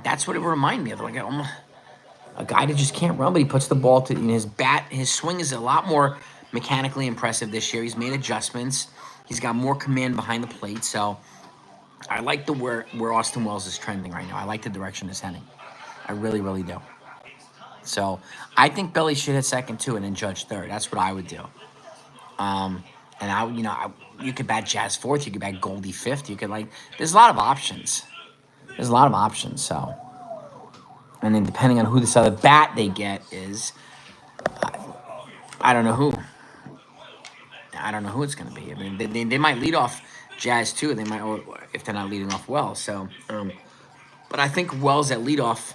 that's what it would remind me of. Like a guy that just can't run, but he puts the ball in his bat. His swing is a lot more mechanically impressive this year. He's made adjustments. He's got more command behind the plate. So I like where Austin Wells is trending right now. I like the direction it's heading. I really, really do. So I think Belly should hit second too, and then Judge third. That's what I would do. You could bat Jazz fourth. You could bat Goldie fifth. You could there's a lot of options. So, and then depending on who this other bat they get is, I don't know who. I don't know who it's going to be. I mean, they might lead off Jazz too. They might, if they're not leading off Wells. So, but I think Wells at leadoff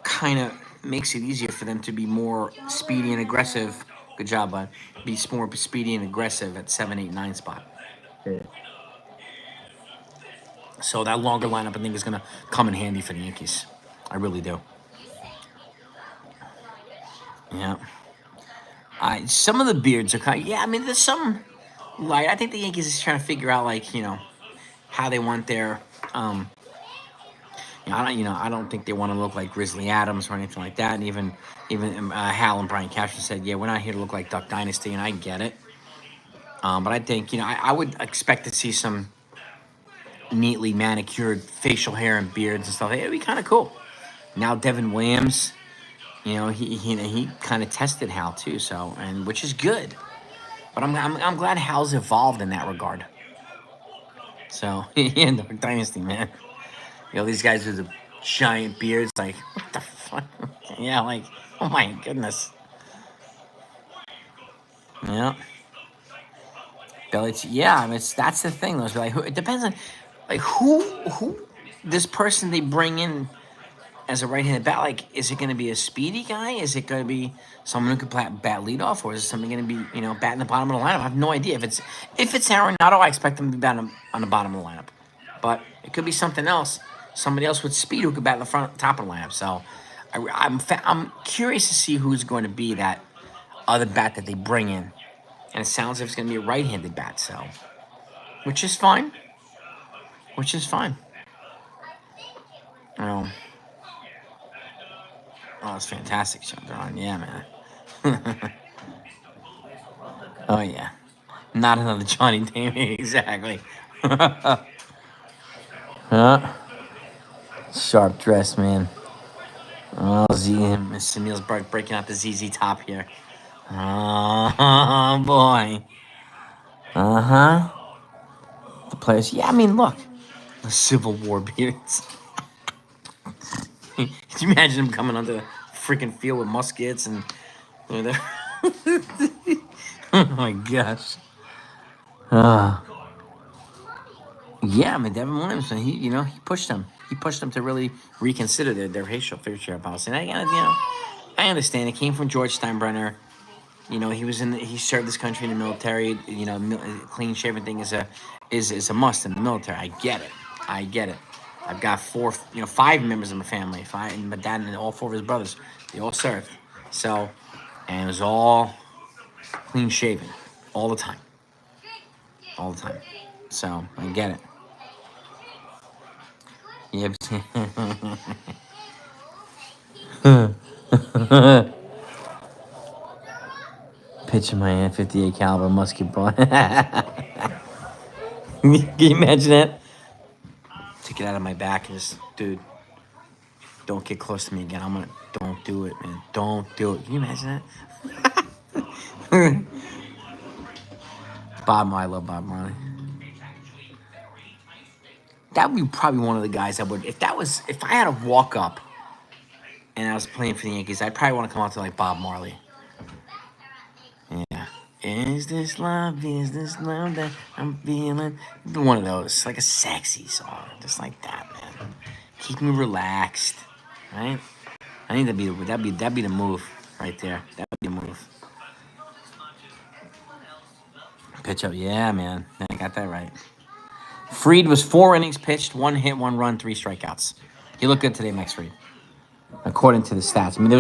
kind of makes it easier for them to be more speedy and aggressive. Good job, bud. Be more speedy and aggressive at 7, 8, 9 spot. Yeah. So that longer lineup, I think, is going to come in handy for the Yankees. I really do. Yeah. Some of the beards are kind of, yeah, I mean, there's some light. I think the Yankees is trying to figure out, how they want their, I don't think they want to look like Grizzly Adams or anything like that. And even Hal and Brian Cashman said, yeah, we're not here to look like Duck Dynasty, and I get it. But I think I would expect to see some neatly manicured facial hair and beards and stuff. It'd be kind of cool. Now Devin Williams, he kind of tested Hal too, so and which is good. But I'm glad Hal's evolved in that regard. So yeah, Duck Dynasty, man. These guys with the giant beards, like, what the fuck? Yeah, like, oh my goodness. Yeah. Belichick, yeah, I mean, that's the thing, though. It's like, it depends on, like, who, this person they bring in as a right-handed bat, like, is it going to be a speedy guy? Is it going to be someone who could bat leadoff? Or is it something going to be, bat in the bottom of the lineup? I have no idea. If it's Arenado, I expect him to be bat on the bottom of the lineup. But it could be something else. Somebody else with speed who could bat in the top of the lineup. So I'm curious to see who's going to be that other bat that they bring in. And it sounds like it's going to be a right-handed bat, so. Which is fine. Oh, it's fantastic, Sean. Yeah, man. Oh, yeah. Not another Johnny Damon, exactly. Huh? Sharp dress, man. Oh, Miss Emil's breaking out the ZZ Top here. Oh, boy. Uh-huh. The players. Yeah, I mean, look. The Civil War beards. Can you imagine them coming onto the freaking field with muskets and... Oh, my gosh. Yeah, I mean, Devin Williams, he pushed them. He pushed them to really reconsider their facial hair policy. And I understand. It came from George Steinbrenner. He served this country in the military. Clean shaven thing is a must in the military. I get it. I've got 5 members of my family. My dad and all 4 of his brothers. They all served. So, and it was all clean shaven all the time. So I get it. Yep. Pitch in my hand, 58 caliber musket ball. Can you imagine that? Take it out of my back and just, dude, don't get close to me again. Don't do it, man. Don't do it. Can you imagine that? Bob Marley, I love Bob Marley. That would be probably one of the guys that would, if I had to walk up and I was playing for the Yankees, I'd probably want to come out to like Bob Marley. Yeah. Is this love that I'm feeling? One of those, like a sexy song, just like that, man. Keep me relaxed, right? I think that'd be the move right there. That would be the move. Pitch up, yeah, man. I got that right. Fried was 4 innings pitched, 1 hit, 1 run, 3 strikeouts. He looked good today, Max Fried, according to the stats. I mean, there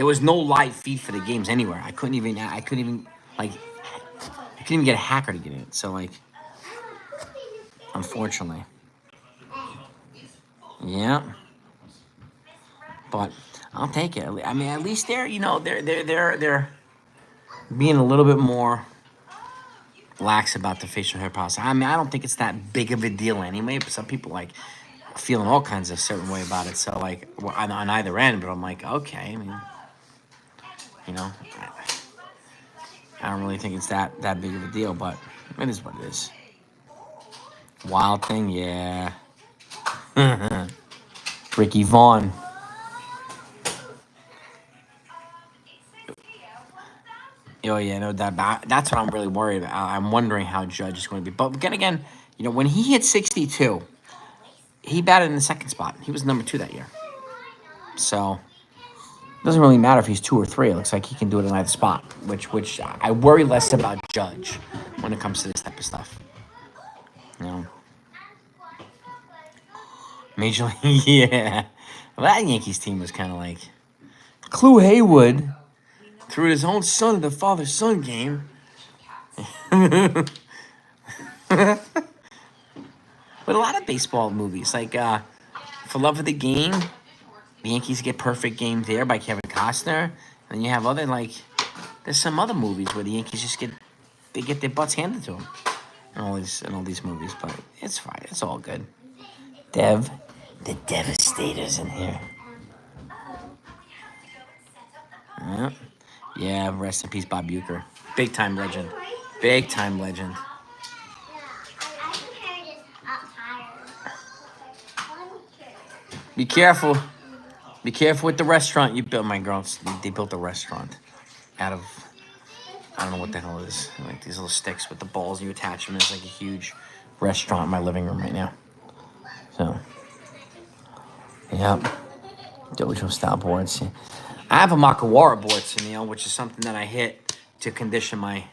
was no live feed for the games anywhere. I couldn't even get a hacker to get in it. So like, unfortunately, yeah. But I'll take it. I mean, at least they're being a little bit more lax about the facial hair policy. I mean, I don't think it's that big of a deal anyway. But some people like feeling all kinds of certain way about it. So like on either end, but I'm like, okay. I mean, I don't really think it's that big of a deal, but it is what it is. Wild thing, yeah. Ricky Vaughn. Oh, yeah, no doubt. That's what I'm really worried about. I'm wondering how Judge is going to be. But again, when he hit 62, he batted in the second spot. He was number 2 that year. So it doesn't really matter if he's 2 or 3. It looks like he can do it in either spot, which I worry less about Judge when it comes to this type of stuff. Major League, yeah. Well, that Yankees team was kind of like Clu Haywood threw his own son in the father-son game. But a lot of baseball movies, like for love of the game, the Yankees get Perfect Game there by Kevin Costner. And you have other, like, there's some other movies where the Yankees just get their butts handed to them. And all these movies, but it's fine. It's all good. The Devastator's in here. Yeah, rest in peace, Bob Uecker. Big time legend. Big time legend. Be careful. Be careful with the restaurant you built, my girls. They built a restaurant out of, I don't know what the hell it is. Like these little sticks with the balls you attach them. It's like a huge restaurant in my living room right now. So, yep. Dojo style boards. I have a Makawara board, Sunil, which is something that I hit to condition my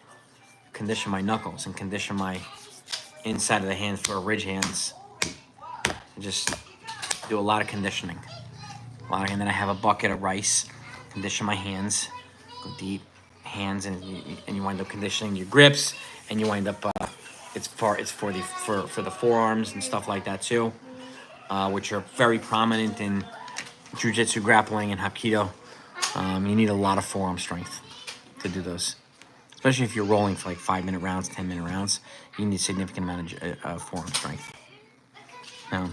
knuckles and condition my inside of the hands for ridge hands. Just do a lot of conditioning. And then I have a bucket of rice, condition my hands, go deep hands, and you wind up conditioning your grips, and you wind up it's for the forearms and stuff like that too, which are very prominent in jiu-jitsu, grappling, and hapkido. You need a lot of forearm strength to do those, especially if you're rolling for like 5-minute rounds, 10-minute rounds. You need a significant amount of forearm strength. Now,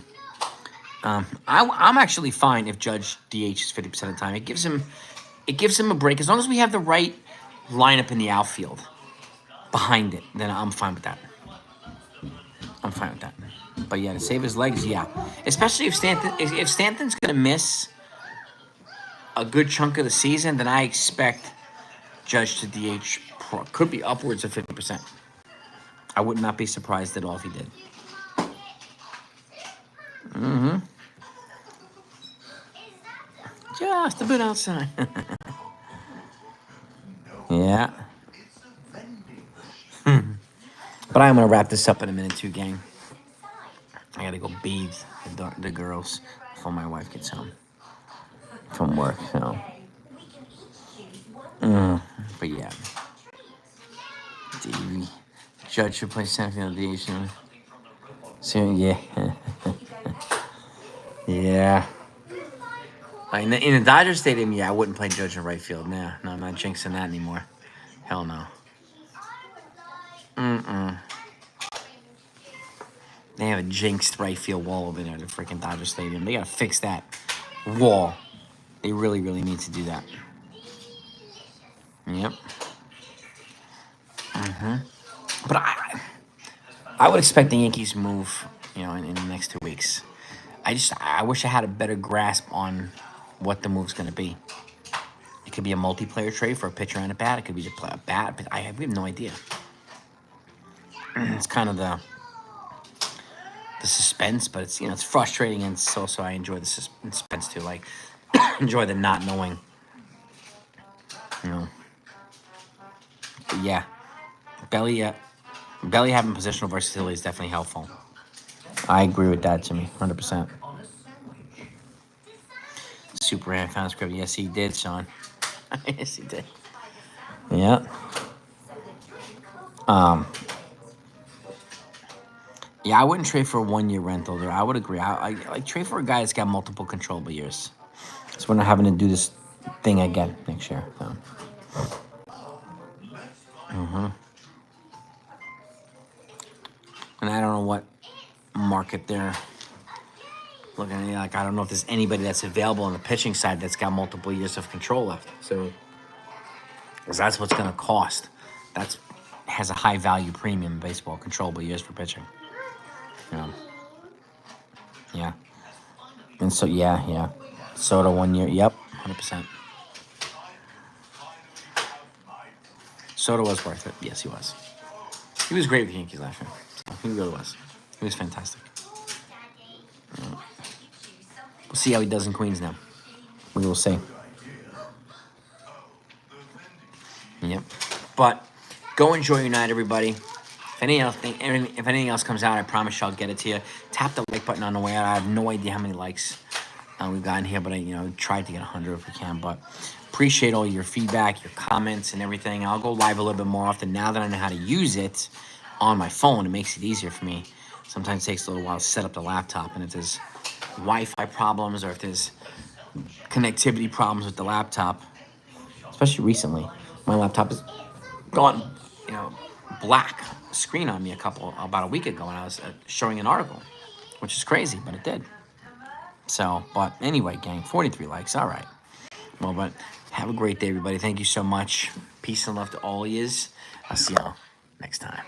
I'm actually fine if Judge DHs 50% of the time. It gives him a break as long as we have the right lineup in the outfield behind it. Then I'm fine with that. I'm fine with that. But yeah, to save his legs, yeah. Especially if Stanton's gonna miss a good chunk of the season, then I expect Judge to DH could be upwards of 50%. I would not be surprised at all if he did. Just a bit outside. Yeah. But I'm gonna wrap this up in a minute too, gang. I gotta go bathe the girls before my wife gets home from work. So. But yeah. The Judge should play center field DH. So yeah. Yeah. In the Dodger Stadium, yeah, I wouldn't play Judge in right field. Nah, no, I'm not jinxing that anymore. Hell no. They have a jinxed right field wall over there at the freaking Dodger Stadium. They gotta fix that wall. They really, really need to do that. Yep. But I would expect the Yankees to move, in the next 2 weeks. I wish I had a better grasp on what the move's going to be. It could be a multiplayer trade for a pitcher and a bat. It could be to play a bat, but we have no idea. It's kind of the suspense, but it's frustrating, and it's also I enjoy the suspense too. Like enjoy the not knowing. But yeah, Belly having positional versatility is definitely helpful. I agree with that, Jimmy, 100%. Superman found script. Yes, he did, Sean. Yes, he did. Yeah. Yeah, I wouldn't trade for a 1-year rental there. I would agree. I like trade for a guy that's got multiple controllable years. So we're not having to do this thing again next year. So. And I don't know what market they're looking at. Like, I don't know if there's anybody that's available on the pitching side that's got multiple years of control left. So, because that's what's going to cost. That has a high value premium in baseball, controllable years for pitching. Yeah. And so, yeah. Soto 1 year. Yep, 100%. Soto was worth it. Yes, he was. He was great with the Yankees last year. He really was. He was fantastic. We'll see how he does in Queens now. We will see. Yep. But go enjoy your night, everybody. If anything else comes out, I promise you I'll get it to you. Tap the like button on the way out. I have no idea how many likes we've gotten here, but I tried to get 100 if we can. But appreciate all your feedback, your comments, and everything. I'll go live a little bit more often now that I know how to use it on my phone. It makes it easier for me. Sometimes it takes a little while to set up the laptop, and if there's Wi-Fi problems or if there's connectivity problems with the laptop. Especially recently, my laptop has gone, black screen on me about a week ago when I was showing an article, which is crazy, but it did. So, but anyway, gang, 43 likes, all right. Well, but have a great day, everybody. Thank you so much. Peace and love to all yous. I'll see y'all next time.